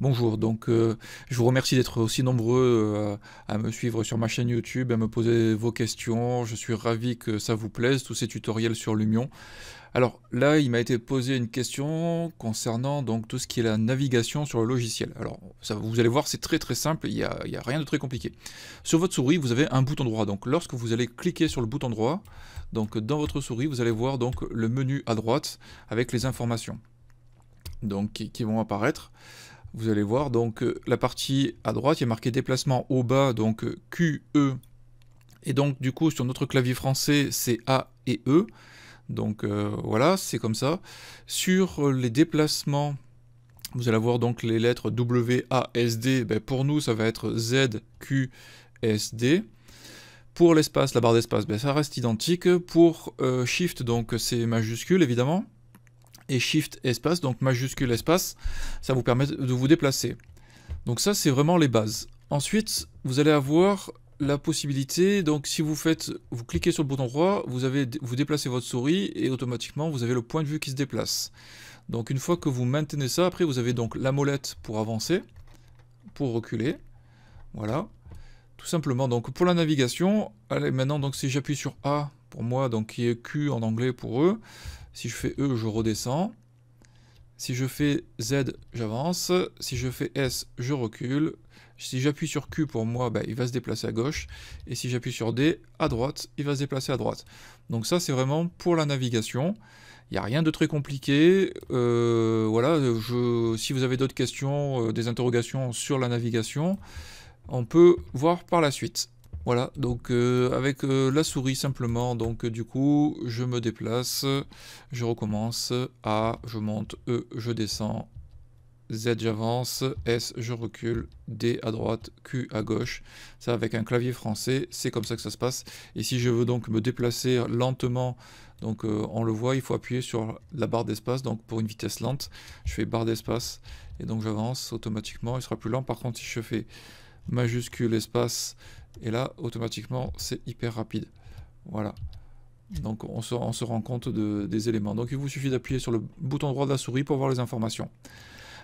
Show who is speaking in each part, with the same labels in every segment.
Speaker 1: Bonjour, je vous remercie d'être aussi nombreux à me suivre sur ma chaîne YouTube, à me poser vos questions. Je suis ravi que ça vous plaise, tous ces tutoriels sur Lumion. Alors là, il m'a été posé une question concernant donc tout ce qui est la navigation sur le logiciel. Alors ça, vous allez voir, c'est très simple, il y a rien de très compliqué. Sur votre souris, vous avez un bouton droit. Donc lorsque vous allez cliquer sur le bouton droit, donc dans votre souris, vous allez voir donc le menu à droite avec les informations donc qui vont apparaître. Vous allez voir donc la partie à droite, il y a marqué déplacement au bas, donc Q, E, et donc du coup sur notre clavier français c'est A et E, donc voilà, c'est comme ça. Sur les déplacements, vous allez avoir donc les lettres W, A, S, D, ben, pour nous ça va être Z, Q, S, D. Pour l'espace, la barre d'espace, ben, ça reste identique. Pour Shift, donc c'est majuscule évidemment. Et Shift espace, donc majuscule espace, ça vous permet de vous déplacer. Donc ça, c'est vraiment les bases. Ensuite, vous allez avoir la possibilité, donc si vous cliquez sur le bouton droit, vous déplacez votre souris et automatiquement vous avez le point de vue qui se déplace. Donc une fois que vous maintenez ça, après vous avez donc la molette pour avancer, pour reculer, voilà, tout simplement. Donc pour la navigation, allez maintenant donc si j'appuie sur A pour moi, donc qui est Q en anglais pour eux, si je fais E, je redescends. Si je fais Z, j'avance. Si je fais S, je recule. Si j'appuie sur Q pour moi, il va se déplacer à gauche. Et si j'appuie sur D, à droite, il va se déplacer à droite. Donc ça, c'est vraiment pour la navigation. Il n'y a rien de très compliqué. Voilà, si vous avez d'autres questions, des interrogations sur la navigation, on peut voir par la suite. Voilà, donc avec la souris simplement, donc du coup, je me déplace, je recommence, A, je monte, E, je descends, Z, j'avance, S, je recule, D à droite, Q à gauche. Ça, avec un clavier français, c'est comme ça que ça se passe. Et si je veux donc me déplacer lentement, donc on le voit, il faut appuyer sur la barre d'espace, donc pour une vitesse lente, je fais barre d'espace, et donc j'avance automatiquement, il sera plus lent. Par contre, si je fais majuscule espace, et là automatiquement c'est hyper rapide. Voilà, donc on se rend compte des éléments. Donc il vous suffit d'appuyer sur le bouton droit de la souris pour voir les informations.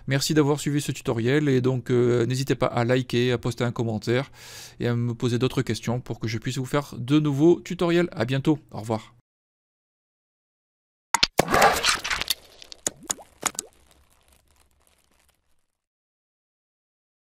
Speaker 1: Merci d'avoir suivi ce tutoriel, et donc n'hésitez pas à liker, à poster un commentaire et à me poser d'autres questions pour que je puisse vous faire de nouveaux tutoriels. À bientôt, au revoir.